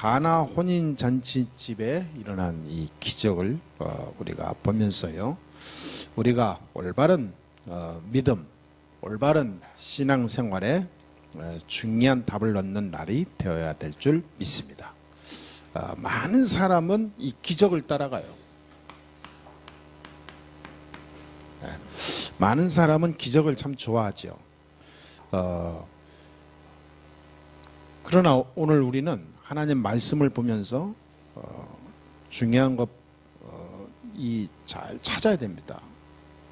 가나 혼인 잔치집에 일어난 이 기적을 우리가 보면서요, 우리가 올바른 믿음, 올바른 신앙생활에 중요한 답을 얻는 날이 되어야 될 줄 믿습니다. 많은 사람은 이 기적을 따라가요. 많은 사람은 기적을 참 좋아하죠. 그러나 오늘 우리는 하나님 말씀을 보면서 중요한 것 잘 찾아야 됩니다.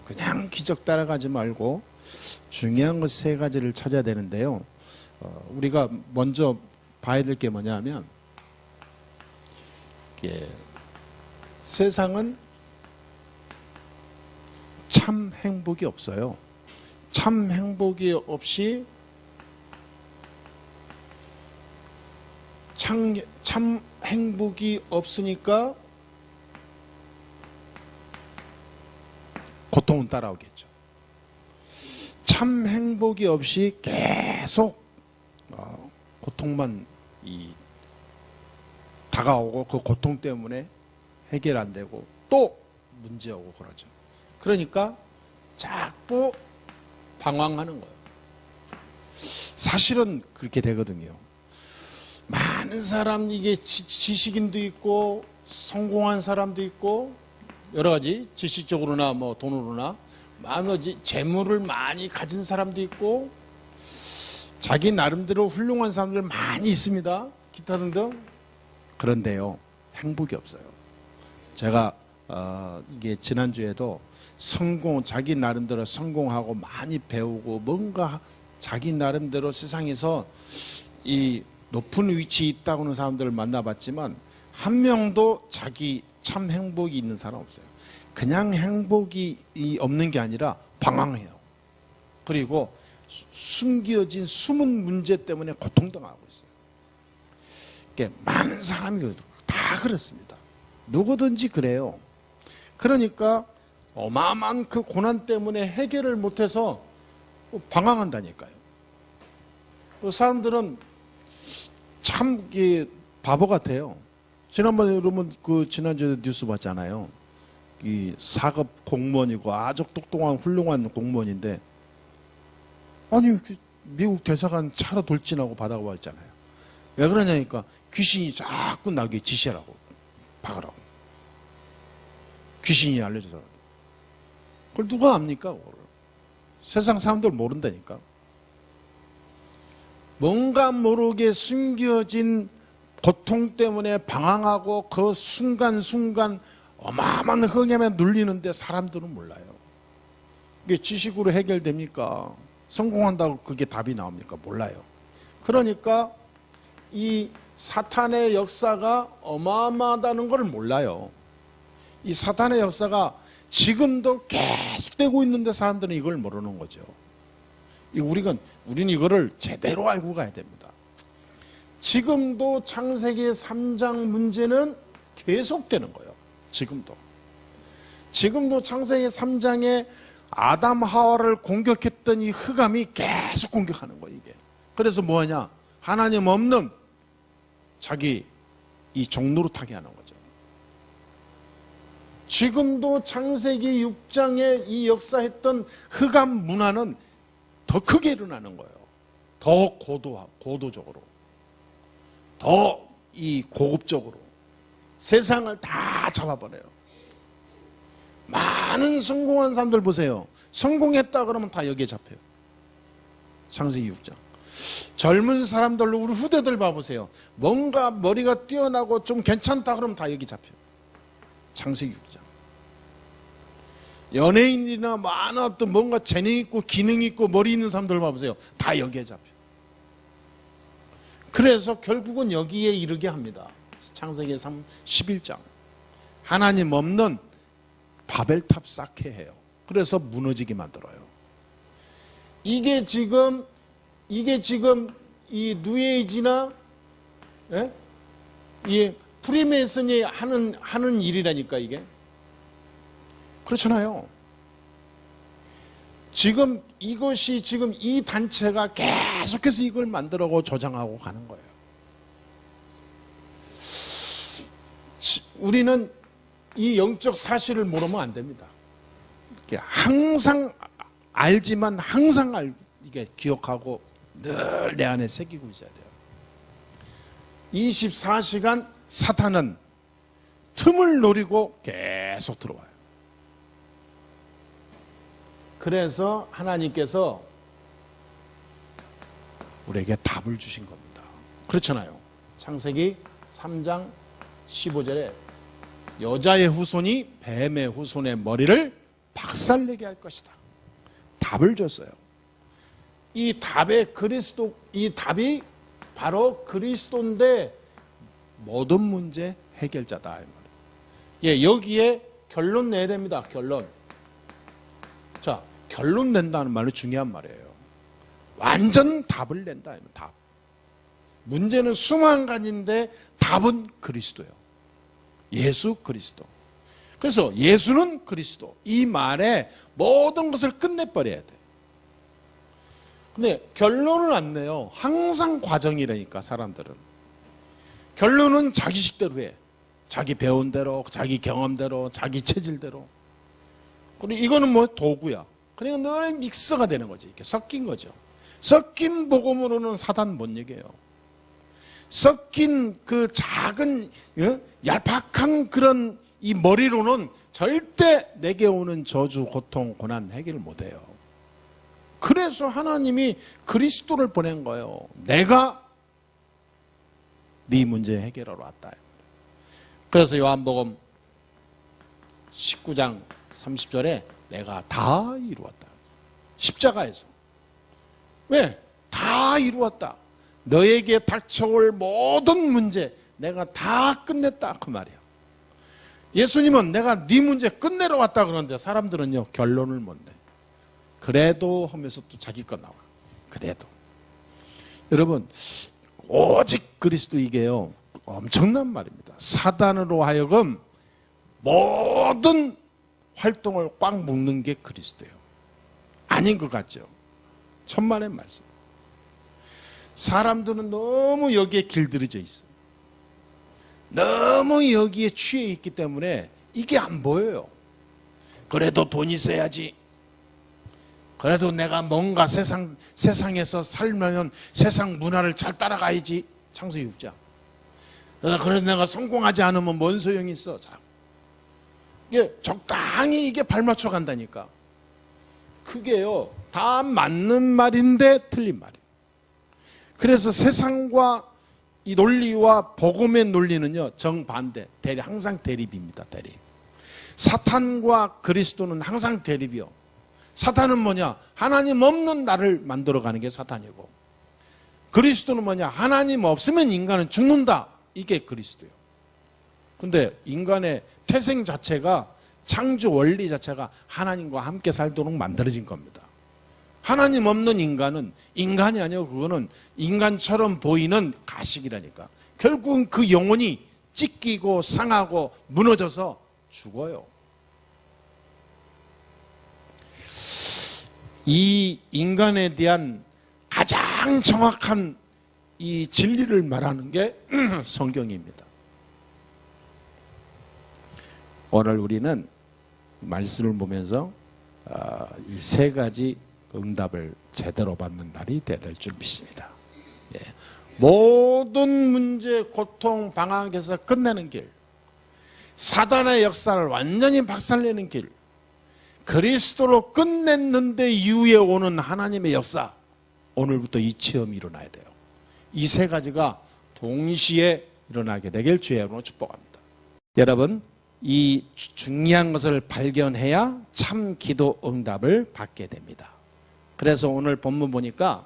그냥 기적 따라가지 말고 중요한 것 세 가지를 찾아야 되는데요. 우리가 먼저 봐야 될 게 뭐냐면, 세상은 참 행복이 없어요. 참 행복이 없이 참 행복이 없으니까 고통은 따라오겠죠. 참 행복이 없이 계속 고통만 다가오고 그 고통 때문에 해결 안 되고 또 문제 오고 그러죠. 그러니까 자꾸 방황하는 거예요. 사실은 그렇게 되거든요. 많은 사람, 이게 지식인도 있고 성공한 사람도 있고 여러 가지 지식적으로나 뭐 돈으로나 재물을 많이 가진 사람도 있고 자기 나름대로 훌륭한 사람들 많이 있습니다. 기타 등등. 그런데요, 행복이 없어요. 제가 이게 지난주에도 자기 나름대로 성공하고 많이 배우고 뭔가 자기 나름대로 세상에서 이 높은 위치에 있다고 하는 사람들을 만나봤지만 한 명도 자기 참 행복이 있는 사람 없어요. 그냥 행복이 없는 게 아니라 방황해요. 그리고 숨겨진 숨은 문제 때문에 고통당하고 있어요. 많은 사람이 다 그렇습니다. 누구든지 그래요. 그러니까 어마어마한 그 고난 때문에 해결을 못해서 방황한다니까요. 사람들은 참 바보 같아요. 지난번에 여러분 지난주에 뉴스 봤잖아요. 이 4급 공무원이고 아주 똑똑한 훌륭한 공무원인데, 아니 미국 대사관 차로 돌진하고 바다가 왔잖아요. 왜 그러냐니까 귀신이 자꾸 나게 지시하라고, 박으라고. 귀신이 알려주더라고요. 그걸 누가 압니까? 그걸. 세상 사람들 모른다니까. 뭔가 모르게 숨겨진 고통 때문에 방황하고 그 순간순간 어마어마한 흥염에 눌리는데 사람들은 몰라요. 이게 지식으로 해결됩니까? 성공한다고 그게 답이 나옵니까? 몰라요. 그러니까 이 사탄의 역사가 어마어마하다는 걸 몰라요. 이 사탄의 역사가 지금도 계속되고 있는데 사람들은 이걸 모르는 거죠. 우리는 이거를 제대로 알고 가야 됩니다. 지금도 창세기 3장 문제는 계속되는 거예요. 지금도 창세기 3장에 아담 하와를 공격했던 이 흑암이 계속 공격하는 거예요, 이게. 그래서 뭐하냐? 하나님 없는 자기 이 종노릇하게 하는 거죠. 지금도 창세기 6장에 이 역사했던 흑암 문화는 더 크게 일어나는 거예요. 더 고도적으로, 더 이 고급적으로 세상을 다 잡아버려요. 많은 성공한 사람들 보세요. 성공했다 그러면 다 여기에 잡혀요. 창세기 6장. 젊은 사람들로 우리 후대들 봐보세요. 뭔가 머리가 뛰어나고 좀 괜찮다 그러면 다 여기 잡혀요. 창세기 6장. 연예인이나 많은 어떤 뭔가 재능 있고 기능 있고 머리 있는 사람들 봐보세요. 다 여기에 잡혀요. 그래서 결국은 여기에 이르게 합니다. 창세기 11장. 하나님 없는 바벨탑 쌓게 해요. 그래서 무너지게 만들어요. 이게 지금 이 뉴에이지나 이 프리메이슨이 하는 일이라니까 이게. 그렇잖아요. 지금 이 단체가 계속해서 이걸 만들어고 조장하고 가는 거예요. 우리는 이 영적 사실을 모르면 안 됩니다. 항상 알지만 항상 이게 기억하고 늘 내 안에 새기고 있어야 돼요. 24시간 사탄은 틈을 노리고 계속 들어와요. 그래서 하나님께서 우리에게 답을 주신 겁니다. 그렇잖아요. 창세기 3장 15절에 여자의 후손이 뱀의 후손의 머리를 박살내게 할 것이다. 답을 줬어요. 이 답이 바로 그리스도인데 모든 문제 해결자다. 예, 여기에 결론 내야 됩니다. 결론. 자, 결론 낸다는 말은 중요한 말이에요. 완전 답을 낸다. 답. 문제는 수만 가지인데 답은 그리스도예요. 예수 그리스도. 그래서 예수는 그리스도. 이 말에 모든 것을 끝내버려야 돼. 근데 결론을 안 내요. 항상 과정이라니까 사람들은. 결론은 자기식대로 해. 자기 배운 대로, 자기 경험대로, 자기 체질대로. 그리고 이거는 뭐 도구야. 그러니까 늘 믹서가 되는 거지. 이렇게 섞인 거죠. 섞인 복음으로는 사단 못 이겨요. 섞인 그 작은 얄팍한 그런 이 머리로는 절대 내게 오는 저주, 고통, 고난 해결을 못해요. 그래서 하나님이 그리스도를 보낸 거예요. 내가 네 문제 해결하러 왔다. 그래서 요한복음 19장 30절에 내가 다 이루었다. 십자가에서. 왜? 다 이루었다. 너에게 닥쳐올 모든 문제 내가 다 끝냈다. 그 말이야. 예수님은 내가 네 문제 끝내러 왔다 그러는데 사람들은요 결론을 못 내. 그래도 하면서 또 자기 것 나와. 그래도. 여러분 오직 그리스도 이게요 엄청난 말입니다. 사단으로 하여금 모든 활동을 꽉 묶는 게 그리스도예요. 아닌 것 같죠? 천만의 말씀. 사람들은 너무 여기에 길들여져 있어요. 너무 여기에 취해 있기 때문에 이게 안 보여요. 그래도 돈 있어야지. 그래도 내가 뭔가 세상에서 살면 세상 문화를 잘 따라가야지. 창세기 6장. 그래도 내가 성공하지 않으면 뭔 소용이 있어. 자. 이게 적당히 이게 발맞춰 간다니까. 그게요 다 맞는 말인데 틀린 말이에요. 그래서 세상과 이 논리와 복음의 논리는요 정반대, 항상 대립입니다. 대립. 사탄과 그리스도는 항상 대립이요. 사탄은 뭐냐? 하나님 없는 나를 만들어가는 게 사탄이고, 그리스도는 뭐냐? 하나님 없으면 인간은 죽는다. 이게 그리스도예요. 근데 인간의 태생 자체가, 창조 원리 자체가 하나님과 함께 살도록 만들어진 겁니다. 하나님 없는 인간은 인간이 아니고 그거는 인간처럼 보이는 가식이라니까. 결국은 그 영혼이 찢기고 상하고 무너져서 죽어요. 이 인간에 대한 가장 정확한 이 진리를 말하는 게 성경입니다. 오늘 우리는 말씀을 보면서 이 세 가지 응답을 제대로 받는 날이 될 줄 믿습니다. 예. 모든 문제, 고통, 방황에서 끝내는 길, 사단의 역사를 완전히 박살내는 길, 그리스도로 끝냈는데 이후에 오는 하나님의 역사, 오늘부터 이 체험이 일어나야 돼요. 이 세 가지가 동시에 일어나게 되길 주의 이름으로 축복합니다. 여러분, 이 중요한 것을 발견해야 참 기도 응답을 받게 됩니다. 그래서 오늘 본문 보니까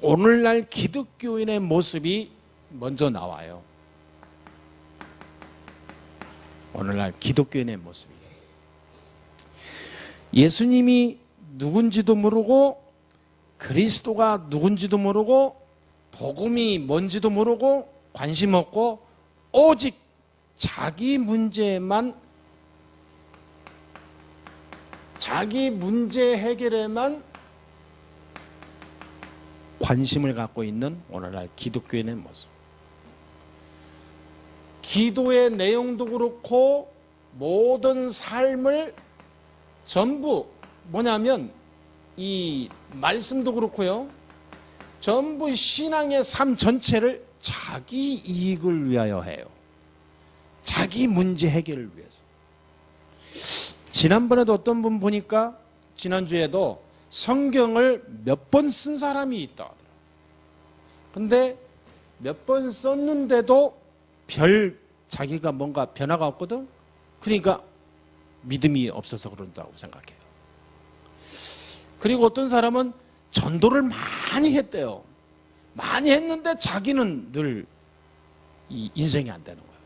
오늘날 기독교인의 모습이 먼저 나와요. 오늘날 기독교인의 모습이. 예수님이 누군지도 모르고 그리스도가 누군지도 모르고 복음이 뭔지도 모르고 관심 없고 오직 자기 문제에만, 자기 문제 해결에만 관심을 갖고 있는 오늘날 기독교인의 모습. 기도의 내용도 그렇고 모든 삶을 전부 뭐냐면 이 말씀도 그렇고요. 전부 신앙의 삶 전체를 자기 이익을 위하여 해요. 자기 문제 해결을 위해서. 지난번에도 어떤 분 보니까 지난주에도 성경을 몇 번 쓴 사람이 있다 하더라고요. 근데 몇 번 썼는데도 별 자기가 뭔가 변화가 없거든. 그러니까 믿음이 없어서 그런다고 생각해요. 그리고 어떤 사람은 전도를 많이 했대요. 많이 했는데 자기는 늘 이 인생이 안 되는 거예요.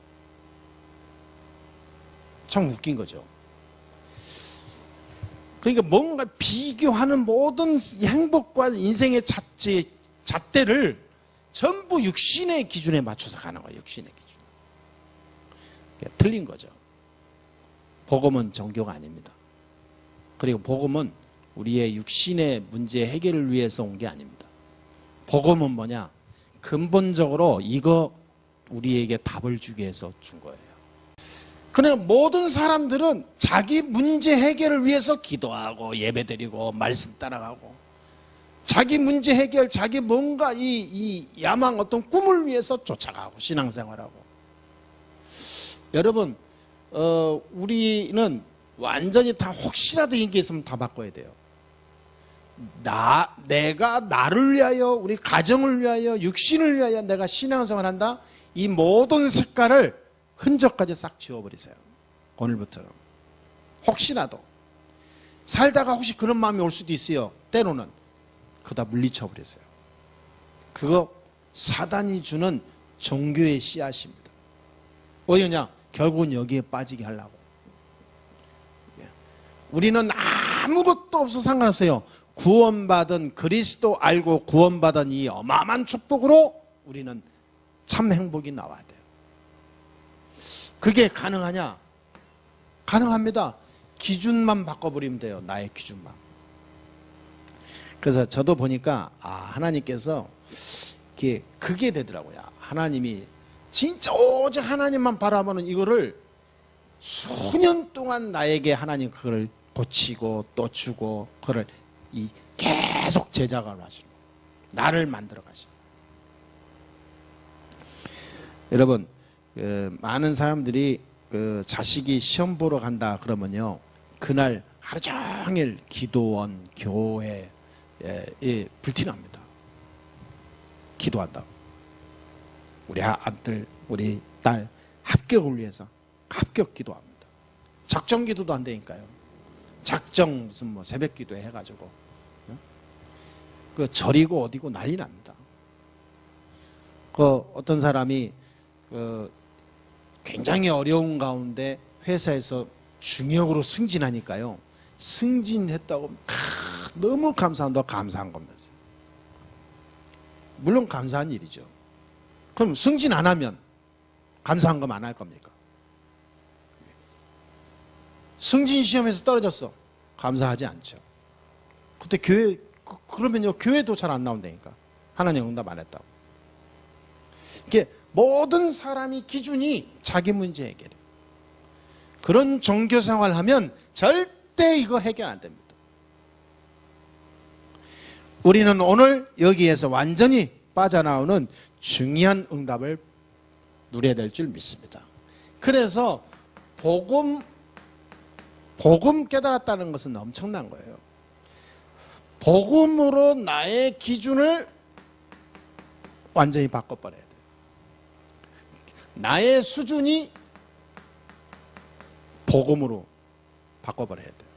참 웃긴 거죠. 그러니까 뭔가 비교하는 모든 행복과 인생의 잣대를 전부 육신의 기준에 맞춰서 가는 거예요. 육신의 기준. 그러니까 틀린 거죠. 복음은 종교가 아닙니다. 그리고 복음은 우리의 육신의 문제 해결을 위해서 온 게 아닙니다. 복음은 뭐냐? 근본적으로 이거 우리에게 답을 주기 위해서 준 거예요. 그러나 모든 사람들은 자기 문제 해결을 위해서 기도하고 예배드리고 말씀 따라가고 자기 문제 해결, 자기 뭔가 이 야망 어떤 꿈을 위해서 쫓아가고 신앙생활하고. 여러분 우리는 완전히 다 혹시라도 인기 있으면 다 바꿔야 돼요. 내가 나를 위하여, 우리 가정을 위하여, 육신을 위하여 내가 신앙생활 한다. 이 모든 색깔을 흔적까지 싹 지워버리세요. 오늘부터는. 혹시라도 살다가 혹시 그런 마음이 올 수도 있어요. 때로는 그거 다 물리쳐버리세요. 그거 사단이 주는 종교의 씨앗입니다. 왜냐? 결국은 여기에 빠지게 하려고. 우리는 아무것도 없어서 상관없어요. 구원받은 그리스도 알고 구원받은 이 어마어마한 축복으로 우리는 참 행복이 나와야 돼요. 그게 가능하냐? 가능합니다. 기준만 바꿔버리면 돼요. 나의 기준만. 그래서 저도 보니까 하나님께서 그게 되더라고요. 하나님이 진짜 오직 하나님만 바라보는 이거를 수년 동안 나에게 하나님 그걸 고치고 또 주고 그걸 계속 제작을 하시고 나를 만들어 가시고. 여러분 많은 사람들이 자식이 시험 보러 간다 그러면요 그날 하루 종일 기도원 교회 불티납니다. 기도한다고. 우리 아들 우리 딸 합격을 위해서 합격 기도합니다. 작정 기도도 안 되니까요. 작정 무슨 새벽 기도 해가지고 그 절이고 어디고 난리 납니다. 어떤 사람이 굉장히 어려운 가운데 회사에서 중역으로 승진하니까요. 승진했다고 너무 감사한다. 감사한 겁니다. 물론 감사한 일이죠. 그럼 승진 안 하면 감사한 거 안 할 겁니까? 승진 시험에서 떨어졌어. 감사하지 않죠. 그때 그러면요 교회도 잘 안 나온다니까. 하나님 응답 안 했다고. 이게 모든 사람이 기준이 자기 문제 해결이에요. 그런 종교 생활을 하면 절대 이거 해결 안 됩니다. 우리는 오늘 여기에서 완전히 빠져나오는 중요한 응답을 누려야 될 줄 믿습니다. 그래서 복음 깨달았다는 것은 엄청난 거예요. 복음으로 나의 기준을 완전히 바꿔버려야 돼요. 나의 수준이 복음으로 바꿔버려야 돼요.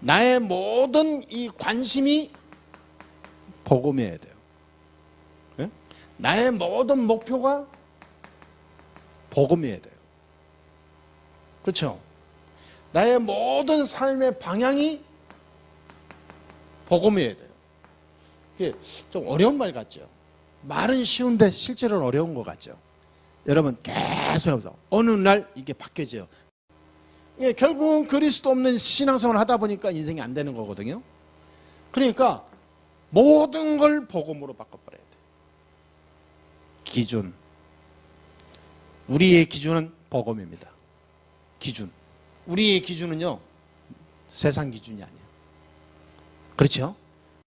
나의 모든 이 관심이 복음이어야 돼요. 네? 나의 모든 목표가 복음이어야 돼요. 그렇죠? 나의 모든 삶의 방향이 복음이어야 돼요. 이게 좀 어려운 말 같죠? 말은 쉬운데 실제로는 어려운 것 같죠? 여러분 계속 해서 어느 날 이게 바뀌어져요. 예, 결국은 그리스도 없는 신앙생활을 하다 보니까 인생이 안 되는 거거든요. 그러니까 모든 걸 복음으로 바꿔버려야 돼요. 기준. 우리의 기준은 복음입니다. 기준. 우리의 기준은요, 세상 기준이 아니에요. 그렇죠?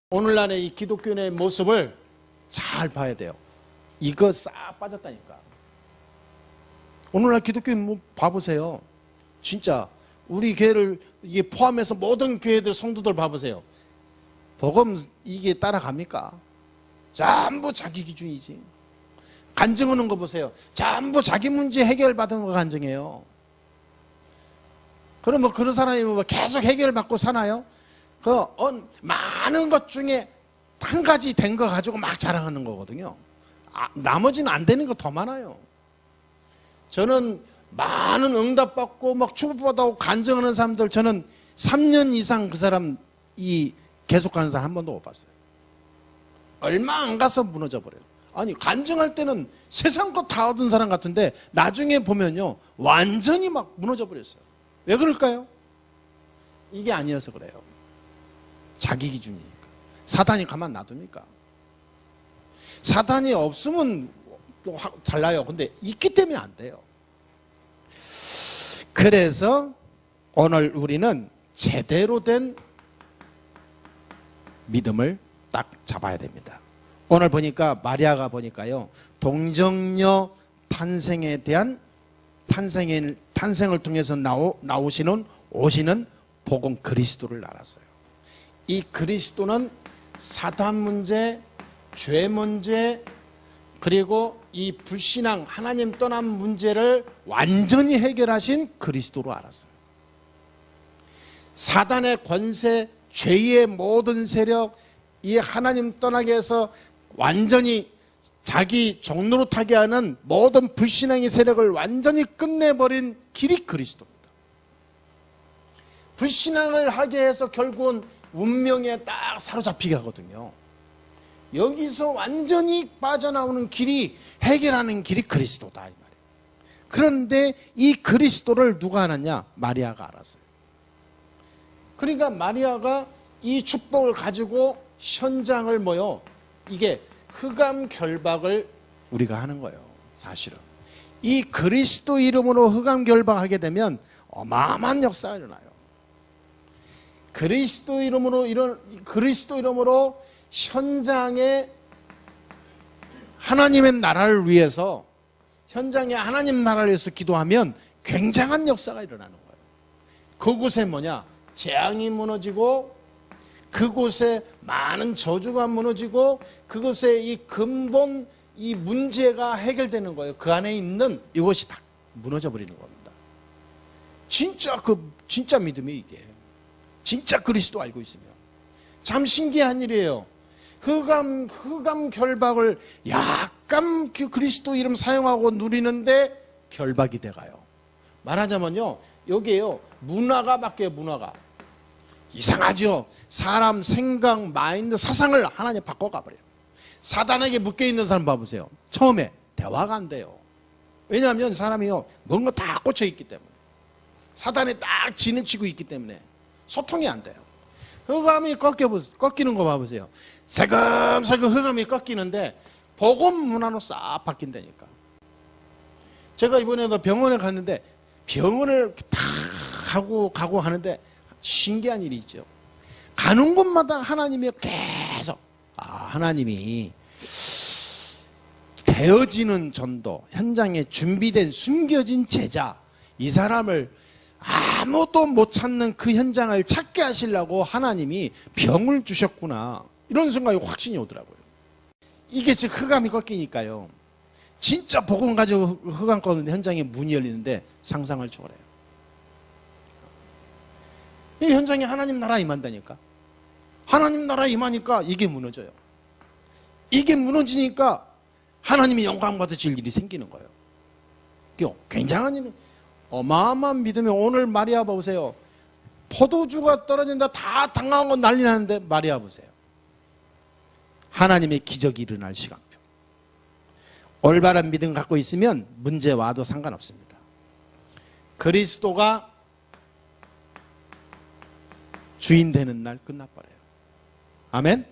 오늘날의 이 기독교인의 모습을 잘 봐야 돼요. 이거 싹 빠졌다니까. 오늘날 기독교인 뭐 봐보세요. 진짜 우리 교회를 이게 포함해서 모든 교회들 성도들 봐보세요. 복음 이게 따라갑니까? 전부 자기 기준이지. 간증하는 거 보세요. 전부 자기 문제 해결받은 거 간증해요. 그럼 뭐 그런 사람이 뭐 계속 해결받고 사나요? 많은 것 중에 한 가지 된 거 가지고 막 자랑하는 거거든요. 나머지는 안 되는 거 더 많아요. 저는 많은 응답받고 막 축복받고 간증하는 사람들, 저는 3년 이상 그 사람 계속 가는 사람 한 번도 못 봤어요. 얼마 안 가서 무너져 버려요. 아니, 간증할 때는 세상 것 다 얻은 사람 같은데 나중에 보면요, 완전히 막 무너져 버렸어요. 왜 그럴까요? 이게 아니어서 그래요. 자기 기준이니까. 사단이 가만 놔둡니까? 사단이 없으면 또 달라요. 근데 있기 때문에 안 돼요. 그래서 오늘 우리는 제대로 된 믿음을 딱 잡아야 됩니다. 오늘 보니까 마리아가 보니까요, 동정녀 탄생에 대한 탄생을 통해서 오시는 복음 그리스도를 알았어요. 이 그리스도는 사단 문제, 죄 문제, 그리고 이 불신앙, 하나님 떠난 문제를 완전히 해결하신 그리스도로 알았어요. 사단의 권세, 죄의 모든 세력, 이 하나님 떠나게 해서 완전히 자기 종로로 타게 하는 모든 불신앙의 세력을 완전히 끝내버린 길이 그리스도입니다. 불신앙을 하게 해서 결국은 운명에 딱 사로잡히게 하거든요. 여기서 완전히 빠져나오는 길이, 해결하는 길이 그리스도다, 이 말이에요. 그런데 이 그리스도를 누가 알았냐? 마리아가 알았어요. 그러니까 마리아가 이 축복을 가지고 현장을 이게 흑암 결박을 우리가 하는 거예요. 사실은 이 그리스도 이름으로 흑암 결박하게 되면 어마어마한 역사가 일어나요. 그리스도 이름으로 현장에 하나님의 나라를 위해서, 현장에 하나님 나라를 위해서 기도하면 굉장한 역사가 일어나는 거예요. 그곳에 재앙이 무너지고, 그곳에 많은 저주가 무너지고, 그곳에 이 근본 이 문제가 해결되는 거예요. 그 안에 있는 이것이 다 무너져 버리는 겁니다. 진짜 믿음이 이게. 진짜 그리스도 알고 있으면 참 신기한 일이에요. 흑암 결박을 약간 그리스도 이름 사용하고 누리는데 결박이 돼가요. 말하자면요, 여기에요, 문화가 바뀌어요. 문화가 이상하죠. 사람 생각, 마인드, 사상을 하나님 바꿔가버려요. 사단에게 묶여있는 사람 봐보세요. 처음에 대화가 안 돼요. 왜냐하면 사람이요, 뭔가 다 꽂혀있기 때문에, 사단에 딱 지능치고 있기 때문에 소통이 안 돼요. 흑암이 꺾이는 거 봐보세요. 세금세금 흑암이 꺾이는데 복음 문화로 싹 바뀐다니까. 제가 이번에도 병원에 갔는데, 병원을 다 가고 하는데 신기한 일이 있죠. 가는 곳마다 하나님이 계속, 하나님이 되어지는 전도, 현장에 준비된 숨겨진 제자, 이 사람을 아무도 못 찾는 그 현장을 찾게 하시려고 하나님이 병을 주셨구나, 이런 생각이 확신이 오더라고요. 이게 지금 흑암이 꺾이니까요, 진짜 복음 가지고 흑암 꺾는 현장에 문이 열리는데 상상을 초월해요. 이 현장에 하나님 나라 임한다니까. 하나님 나라 임하니까 이게 무너져요. 이게 무너지니까 하나님이 영광 받으실 일이 생기는 거예요. 굉장한 일은, 어마어마한 믿음이, 오늘 마리아 보세요. 포도주가 떨어진다 다 당황하고 난리 나는데 마리아 보세요. 하나님의 기적이 일어날 시간표. 올바른 믿음 갖고 있으면 문제 와도 상관없습니다. 그리스도가 주인 되는 날 끝나버려요. 아멘?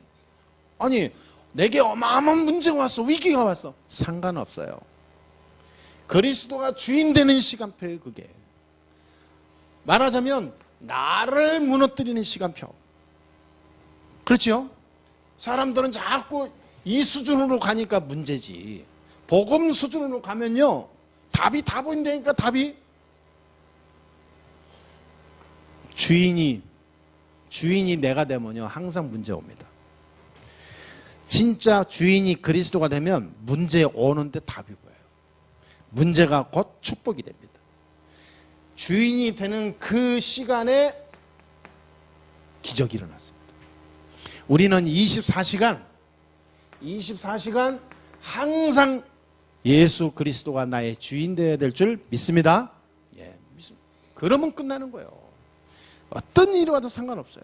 아니, 내게 어마어마한 문제가 왔어, 위기가 왔어, 상관없어요. 그리스도가 주인 되는 시간표예요, 그게. 말하자면 나를 무너뜨리는 시간표. 그렇죠? 사람들은 자꾸 이 수준으로 가니까 문제지. 복음 수준으로 가면요, 답이 다 보인다니까. 답이 주인이 내가 되면요 항상 문제 옵니다. 진짜 주인이 그리스도가 되면 문제 오는데 답이 보여요. 문제가 곧 축복이 됩니다. 주인이 되는 그 시간에 기적이 일어났습니다. 우리는 24시간 항상 예수 그리스도가 나의 주인 되어야 될 줄 믿습니다. 예, 믿습니다. 그러면 끝나는 거예요. 어떤 일이 와도 상관없어요.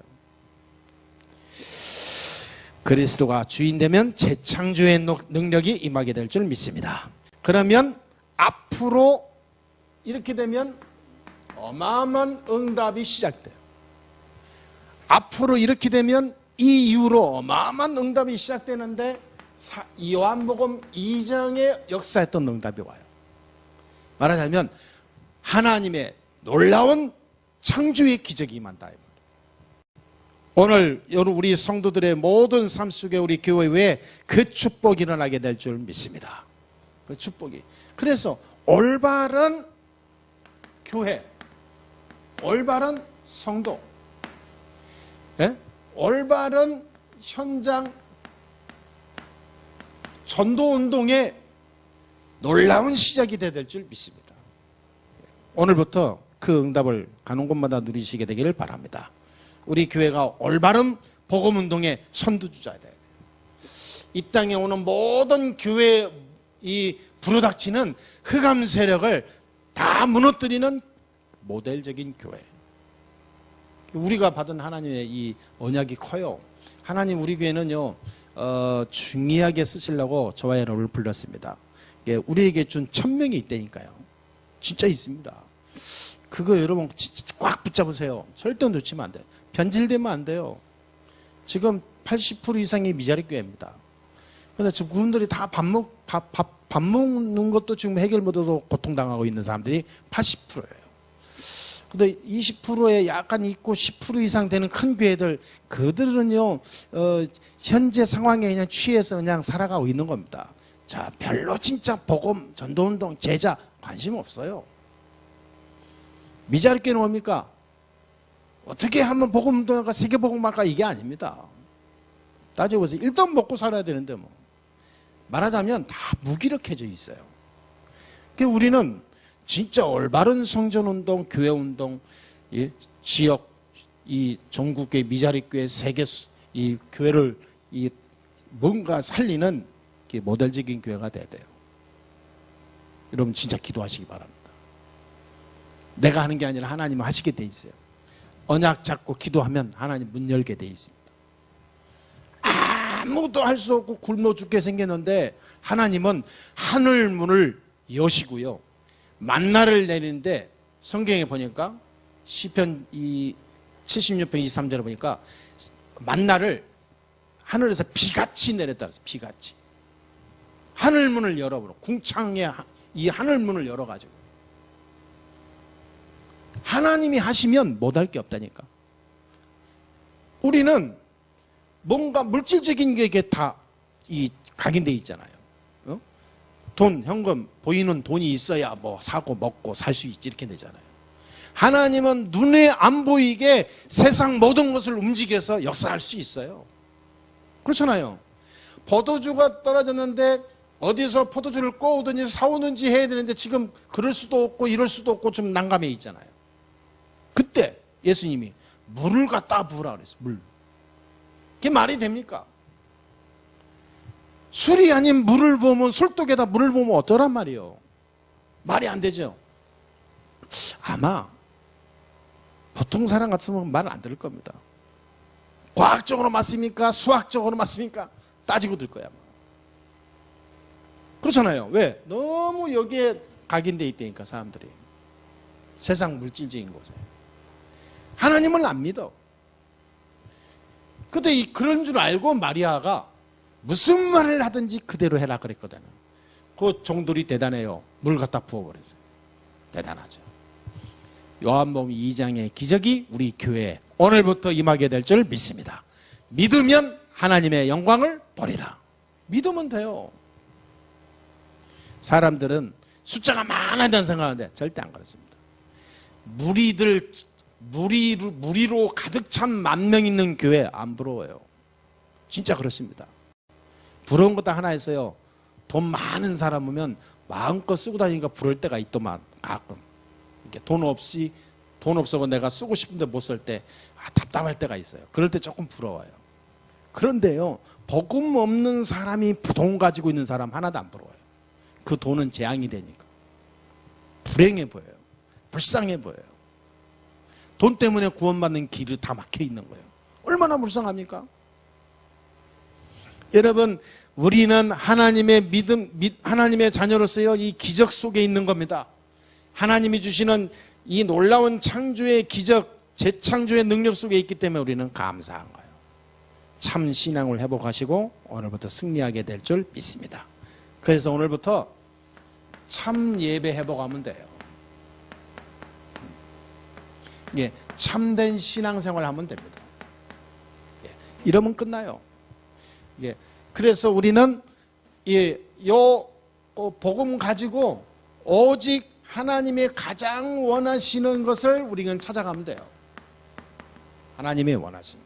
그리스도가 주인 되면 재창조의 능력이 임하게 될 줄 믿습니다. 그러면 앞으로 이렇게 되면 어마어마한 응답이 시작돼요. 앞으로 이렇게 되면 이 이후로 어마어마한 응답이 시작되는데 요한복음 2장에 역사했던 응답이 와요. 말하자면 하나님의 놀라운 창조의 기적이 임한다. 오늘 우리 성도들의 모든 삶 속에 우리 교회에 그 축복이 일어나게 될 줄 믿습니다. 그 축복이. 그래서 올바른 교회, 올바른 성도, 예? 올바른 현장 전도운동의 놀라운 시작이 되어야 될 줄 믿습니다. 오늘부터 그 응답을 가는 곳마다 누리시게 되기를 바랍니다. 우리 교회가 올바른 복음운동의 선두주자가 돼야 돼요. 이 땅에 오는 모든 교회의 이 불어닥치는 흑암 세력을 다 무너뜨리는 모델적인 교회. 우리가 받은 하나님의 이 언약이 커요. 하나님 우리 교회는요 중요하게 쓰시려고 저와 여러분을 불렀습니다. 우리에게 준 1000명이 있다니까요. 진짜 있습니다. 그거 여러분 꽉 붙잡으세요. 절대 놓치면 안 돼요. 변질되면 안 돼요. 지금 80% 이상이 미자리 교회입니다. 그런데 지금 그분들이 다 밥 먹는 것도 지금 해결 못해서 고통당하고 있는 사람들이 80%예요. 근데 20%에 약간 있고 10% 이상 되는 큰 교회들, 그들은요, 현재 상황에 그냥 취해서 그냥 살아가고 있는 겁니다. 자, 별로 진짜 복음, 전도운동, 제자 관심 없어요. 미자리 교회는 뭡니까? 어떻게 하면 복음운동할까, 세계복음할까, 이게 아닙니다. 따져보세요. 일단 먹고 살아야 되는데 뭐. 말하자면 다 무기력해져 있어요. 그러니까 우리는 진짜 올바른 성전운동, 교회운동, 예? 지역, 이 전국의 미자리교회, 세계 이 교회를 이 뭔가 살리는 모델적인 교회가 돼야 돼요. 여러분 진짜 기도하시기 바랍니다. 내가 하는 게 아니라 하나님은 하시게 돼 있어요. 언약 잡고 기도하면 하나님 문 열게 돼 있습니다. 아무것도 할 수 없고 굶어 죽게 생겼는데 하나님은 하늘 문을 여시고요. 만나를 내리는데 성경에 보니까 시편 76편 23절에 보니까 만나를 하늘에서 비같이 내렸다 그랬어요. 비같이. 하늘 문을 열어버려. 궁창에 이 하늘 문을 열어가지고. 하나님이 하시면 못할 게 없다니까. 우리는 뭔가 물질적인 게 다 각인돼 있잖아요. 어? 돈, 현금, 보이는 돈이 있어야 뭐 사고 먹고 살 수 있지 이렇게 되잖아요. 하나님은 눈에 안 보이게 세상 모든 것을 움직여서 역사할 수 있어요. 그렇잖아요. 포도주가 떨어졌는데 어디서 포도주를 꼬우든지 사오든지 해야 되는데 지금 그럴 수도 없고 이럴 수도 없고 좀 난감해 있잖아요. 그때 예수님이 물을 갖다 부으라 그랬어요. 물. 그게 말이 됩니까? 술이 아닌 물을 부으면, 술독에다 물을 부으면 어쩌란 말이에요. 말이 안 되죠. 아마 보통 사람 같으면 말 안 들을 겁니다. 과학적으로 맞습니까? 수학적으로 맞습니까? 따지고 들 거야. 그렇잖아요. 왜? 너무 여기에 각인돼 있다니까 사람들이. 세상 물질적인 곳에. 하나님을 안 믿어. 근데 그런 줄 알고 마리아가 무슨 말을 하든지 그대로 해라 그랬거든요. 그 종들이 대단해요. 물 갖다 부어버렸어요. 대단하죠. 요한복음 2장의 기적이 우리 교회에 오늘부터 임하게 될 줄 믿습니다. 믿으면 하나님의 영광을 보리라. 믿으면 돼요. 사람들은 숫자가 많아야 된다는 생각하는데 절대 안 그렇습니다. 무리로 가득 찬 10,000명 있는 교회 안 부러워요. 진짜 그렇습니다. 부러운 것도 하나 있어요. 돈 많은 사람 오면 마음껏 쓰고 다니니까 부러울 때가 있더만 가끔. 이렇게 돈 없어서 내가 쓰고 싶은데 못 쓸 때 답답할 때가 있어요. 그럴 때 조금 부러워요. 그런데요, 복음 없는 사람이 돈 가지고 있는 사람 하나도 안 부러워요. 그 돈은 재앙이 되니까. 불행해 보여요. 불쌍해 보여요. 돈 때문에 구원받는 길이 다 막혀 있는 거예요. 얼마나 불쌍합니까? 여러분, 우리는 하나님의 하나님의 자녀로서요, 이 기적 속에 있는 겁니다. 하나님이 주시는 이 놀라운 창조의 기적, 재창조의 능력 속에 있기 때문에 우리는 감사한 거예요. 참 신앙을 회복하시고 오늘부터 승리하게 될 줄 믿습니다. 그래서 오늘부터 참 예배 회복하면 돼요. 예, 참된 신앙생활 하면 됩니다. 예, 이러면 끝나요. 예, 그래서 우리는 요 복음 가지고 오직 하나님이 가장 원하시는 것을 우리는 찾아가면 돼요. 하나님이 원하시는.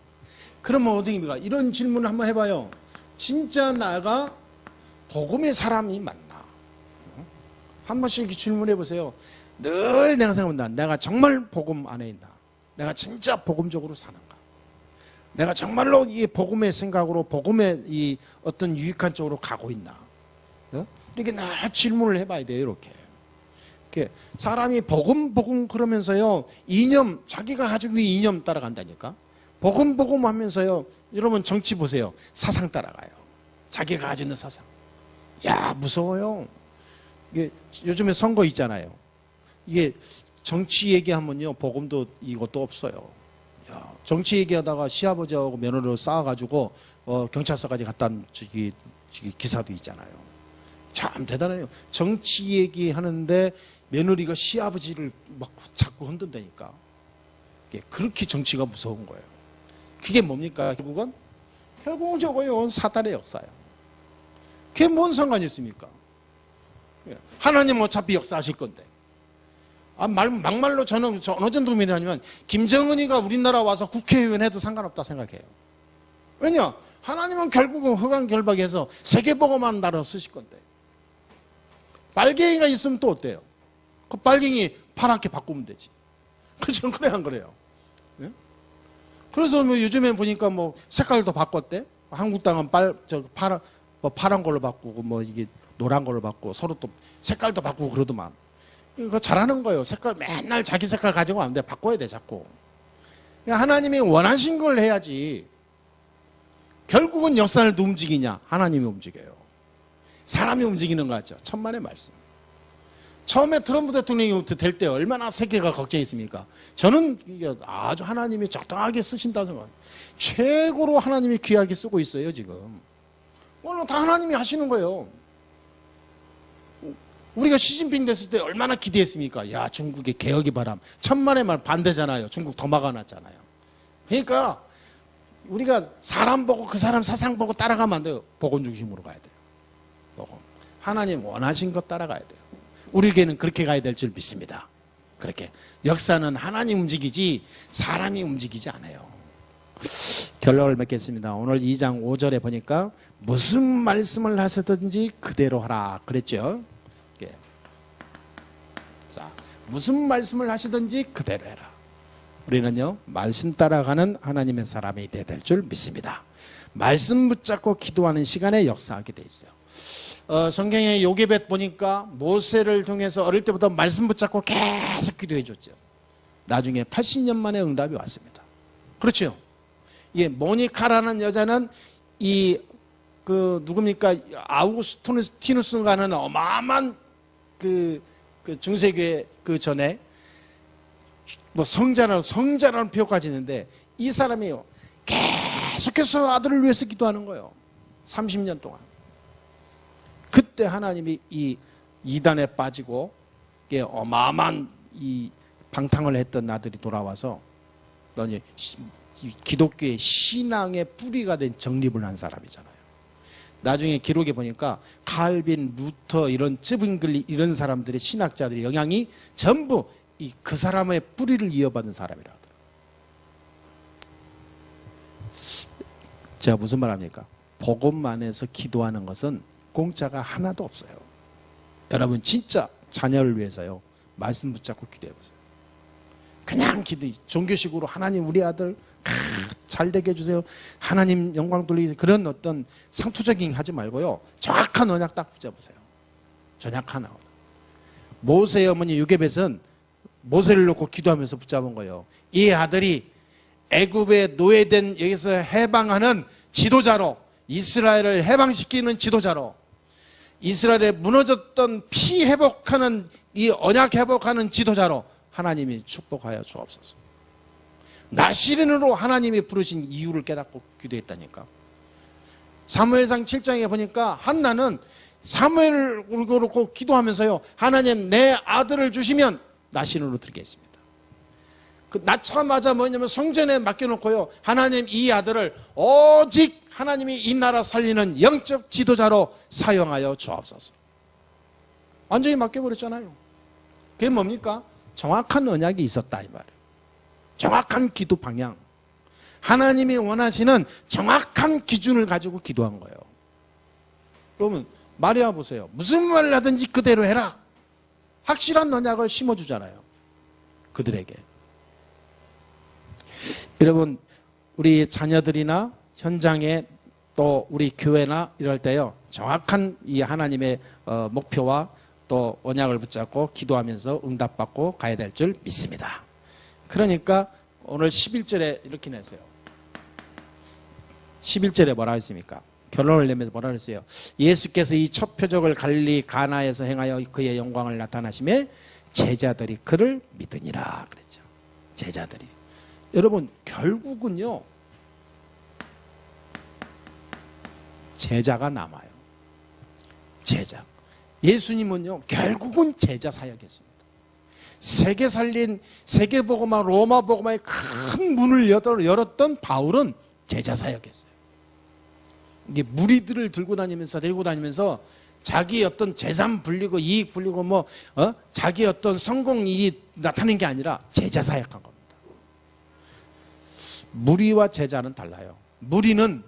그러면 어디입니까? 이런 질문을 한번 해봐요. 진짜 나가 복음의 사람이 맞나? 한 번씩 이렇게 질문해 보세요. 늘 내가 생각한다. 내가 정말 복음 안에 있나? 내가 진짜 복음적으로 사는가? 내가 정말로 이 복음의 생각으로 복음의 이 어떤 유익한 쪽으로 가고 있나? 이렇게 늘 질문을 해봐야 돼요. 이렇게 사람이 복음 그러면서요, 이념, 자기가 가지고 있는 이념 따라간다니까. 복음 하면서요, 여러분 정치 보세요. 사상 따라가요. 자기가 가지고 있는 사상. 야, 무서워요. 이게 요즘에 선거 있잖아요. 이게 정치 얘기하면요, 복음도 이것도 없어요. 야, 정치 얘기하다가 시아버지하고 며느리로 싸워가지고 경찰서까지 갔다 온 기사도 있잖아요. 참 대단해요. 정치 얘기하는데 며느리가 시아버지를 막 자꾸 흔든다니까. 그렇게 정치가 무서운 거예요. 그게 뭡니까? 결국은 저거요, 사단의 역사예요. 그게 뭔 상관이 있습니까? 하나님은 어차피 역사하실 건데. 막말로 저는 어느 정도 믿냐면 김정은이가 우리나라 와서 국회의원 해도 상관없다 생각해요. 왜냐? 하나님은 결국은 흑암결박해서 세계복음만 나라 쓰실 건데. 빨갱이가 있으면 또 어때요? 그 빨갱이 파랗게 바꾸면 되지. 그렇죠? 그래 안 그래요? 예? 그래서 뭐 요즘에 보니까 뭐 색깔도 바꿨대. 한국당은 파란 걸로 바꾸고 뭐 이게 노란 걸로 바꾸고 서로 또 색깔도 바꾸고 그러더만. 이거 잘하는 거예요. 색깔 맨날 자기 색깔 가지고 안 돼. 바꿔야 돼 자꾸. 그러니까 하나님이 원하신 걸 해야지. 결국은 역사를 누가 움직이냐? 하나님이 움직여요. 사람이 움직이는 거 같죠? 천만의 말씀. 처음에 트럼프 대통령이 될 때 얼마나 세계가 걱정했습니까? 저는 이게 아주 하나님이 적당하게 쓰신다는 생각. 최고로 하나님이 귀하게 쓰고 있어요 지금. 오늘 다 하나님이 하시는 거예요. 우리가 시진핑 됐을 때 얼마나 기대했습니까? 야, 중국의 개혁의 바람. 천만의 말 반대잖아요. 중국 더 막아놨잖아요. 그러니까 우리가 사람 보고 그 사람 사상 보고 따라가면 안 돼요. 복음 중심으로 가야 돼요. 복음. 하나님 원하신 것 따라가야 돼요. 우리에게는 그렇게 가야 될 줄 믿습니다. 그렇게. 역사는 하나님 움직이지 사람이 움직이지 않아요. 결론을 맺겠습니다. 오늘 2장 5절에 보니까 무슨 말씀을 하시든지 그대로 하라 그랬죠. 예. 자, 무슨 말씀을 하시든지 그대로 해라. 우리는요, 말씀 따라가는 하나님의 사람이 돼야 될 줄 믿습니다. 말씀 붙잡고 기도하는 시간에 역사하게 돼 있어요. 성경의 요게벳 보니까 모세를 통해서 어릴 때부터 말씀 붙잡고 계속 기도해 줬죠. 나중에 80년 만에 응답이 왔습니다. 그렇죠? 예, 모니카라는 여자는 누굽니까? 아우구스티누스가는 어마어마한 그 중세교회 그 전에 뭐 성자라는 표까지 있는데 이 사람이요, 계속해서 아들을 위해서 기도하는 거예요. 30년 동안. 그때 하나님이 이 이단에 빠지고 이게 어마어마한 이 방탕을 했던 나들이 돌아와서 이제 기독교의 신앙의 뿌리가 된 정립을 한 사람이잖아요. 나중에 기록에 보니까 칼빈, 루터 이런 쯔빙글리 이런 사람들의 신학자들의 영향이 전부 그 사람의 뿌리를 이어받은 사람이라 하더라고요. 제가 무슨 말 합니까? 복음만에서 기도하는 것은 공짜가 하나도 없어요. 여러분 진짜 자녀를 위해서요. 말씀 붙잡고 기도해보세요. 그냥 종교식으로 하나님 우리 아들 잘 되게 해주세요. 하나님 영광 돌리기 그런 어떤 상투적인 하지 말고요. 정확한 언약 딱 붙잡으세요. 정확 하나. 모세의 어머니 요게벳은 모세를 놓고 기도하면서 붙잡은 거예요. 이 아들이 애굽에 노예된 여기서 해방하는 지도자로 이스라엘을 해방시키는 지도자로 이스라엘에 무너졌던 피 회복하는 이 언약 회복하는 지도자로 하나님이 축복하여 주옵소서. 나시린으로 하나님이 부르신 이유를 깨닫고 기도했다니까. 사무엘상 7장에 보니까 한나는 사무엘을 놓고 기도하면서요. 하나님 내 아들을 주시면 나시린으로 드리겠습니다. 낳자마자 뭐냐면 성전에 맡겨놓고요. 하나님 이 아들을 오직 하나님이 이 나라 살리는 영적 지도자로 사용하여 주옵소서. 완전히 맡겨버렸잖아요. 그게 뭡니까? 정확한 언약이 있었다 이 말이에요. 정확한 기도 방향. 하나님이 원하시는 정확한 기준을 가지고 기도한 거예요. 그러면 마리아 보세요. 무슨 말을 하든지 그대로 해라. 확실한 언약을 심어주잖아요. 그들에게. 여러분 우리 자녀들이나 현장에 또 우리 교회나 이럴 때요. 정확한 이 하나님의 목표와 또 언약을 붙잡고 기도하면서 응답받고 가야 될 줄 믿습니다. 그러니까 오늘 11절에 이렇게 냈어요. 11절에 뭐라 했습니까? 결론을 내면서 뭐라 그랬어요? 예수께서 이 첫 표적을 갈릴리 가나에서 행하여 그의 영광을 나타나심에 제자들이 그를 믿으니라 그랬죠. 제자들이. 여러분 결국은요. 제자가 남아요. 제자. 예수님은요. 결국은 제자 사역했습니다. 세계 살린 세계복음화 로마복음화의 큰 문을 열었던 바울은 제자 사역했어요. 이게 무리들을 들고 다니면서 데리고 다니면서 자기 어떤 재산 불리고 이익 불리고 자기 어떤 성공이 나타낸 게 아니라 제자 사역한 겁니다. 무리와 제자는 달라요. 무리는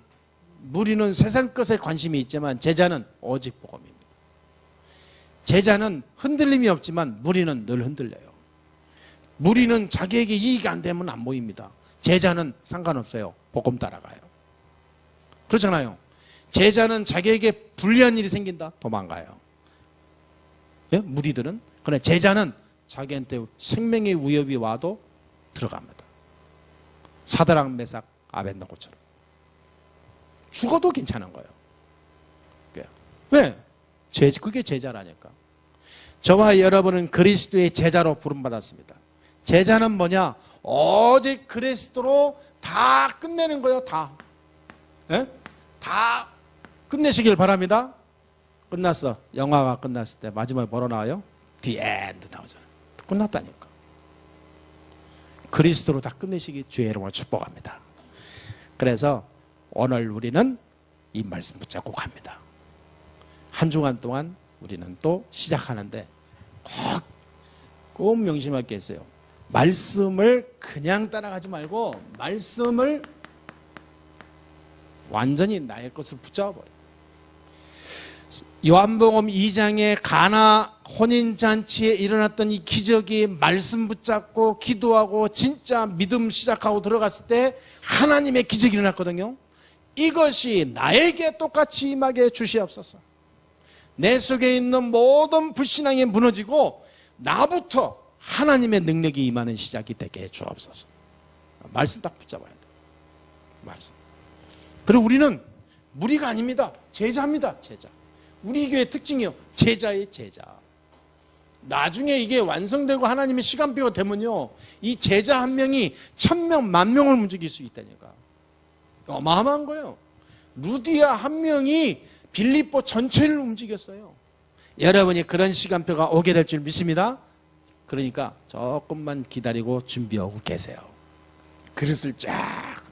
세상 것에 관심이 있지만 제자는 오직 복음입니다. 제자는 흔들림이 없지만 무리는 늘 흔들려요. 무리는 자기에게 이익이 안 되면 안 모입니다. 제자는 상관없어요. 복음 따라가요. 그렇잖아요. 제자는 자기에게 불리한 일이 생긴다. 도망가요. 예? 무리들은. 그러나 제자는 자기한테 생명의 위협이 와도 들어갑니다. 사드락 메삭 아벤노고처럼. 죽어도 괜찮은 거예요. 왜? 그게 제자라니까. 저와 여러분은 그리스도의 제자로 부름받았습니다. 제자는 뭐냐? 오직 그리스도로 다 끝내는 거예요. 다. 예? 다 끝내시길 바랍니다. 끝났어. 영화가 끝났을 때 마지막에 뭐로 나와요? The end 나오잖아요. 끝났다니까. 그리스도로 다 끝내시기 주의 이름으로 축복합니다. 그래서 오늘 우리는 이 말씀 붙잡고 갑니다. 한 주간 동안 우리는 또 시작하는데 꼭 명심할 게 있어요. 말씀을 그냥 따라가지 말고 말씀을 완전히 나의 것을 붙잡아버려요. 요한복음 2장의 가나 혼인잔치에 일어났던 이 기적이 말씀 붙잡고 기도하고 진짜 믿음 시작하고 들어갔을 때 하나님의 기적이 일어났거든요. 이것이 나에게 똑같이 임하게 주시옵소서. 내 속에 있는 모든 불신앙이 무너지고 나부터 하나님의 능력이 임하는 시작이 되게 주옵소서. 말씀 딱 붙잡아야 돼요. 말씀. 그리고 우리는 무리가 아닙니다. 제자입니다. 제자. 우리 교회 특징이요. 제자의 제자. 나중에 이게 완성되고 하나님의 시간표가 되면요. 이 제자 한 명이 1000명, 10,000명을 움직일 수 있다니까. 어마어마한 거예요. 루디아 한 명이 빌립보 전체를 움직였어요. 여러분이 그런 시간표가 오게 될 줄 믿습니다. 그러니까 조금만 기다리고 준비하고 계세요. 그릇을 쫙,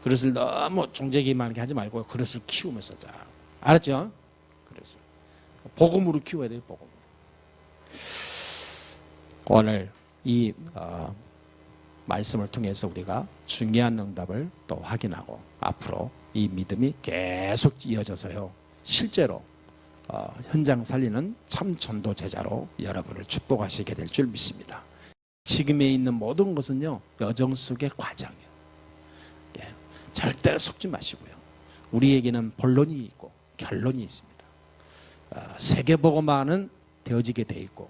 그릇을 너무 종재기만 하지 말고 그릇을 키우면서 쫙. 알았죠? 그릇을. 복음으로 키워야 돼요, 복음으로. 오늘 이 말씀을 통해서 우리가 중요한 응답을 또 확인하고 앞으로 이 믿음이 계속 이어져서요. 실제로 현장 살리는 참 전도 제자로 여러분을 축복하시게 될 줄 믿습니다. 지금에 있는 모든 것은요. 여정 속의 과정이에요. 예, 절대로 속지 마시고요. 우리에게는 본론이 있고 결론이 있습니다. 세계복음화는 되어지게 돼 있고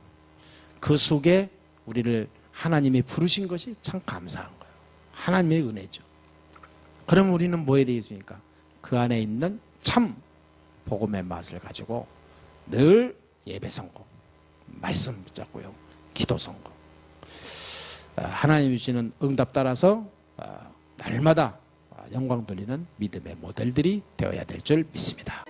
그 속에 우리를 하나님이 부르신 것이 참 감사한 거예요. 하나님의 은혜죠. 그럼 우리는 뭐에 되어 있습니까? 그 안에 있는 참 복음의 맛을 가지고 늘 예배 선고, 말씀 붙잡고요, 기도 선고. 하나님이 주시는 응답 따라서 날마다 영광 돌리는 믿음의 모델들이 되어야 될 줄 믿습니다.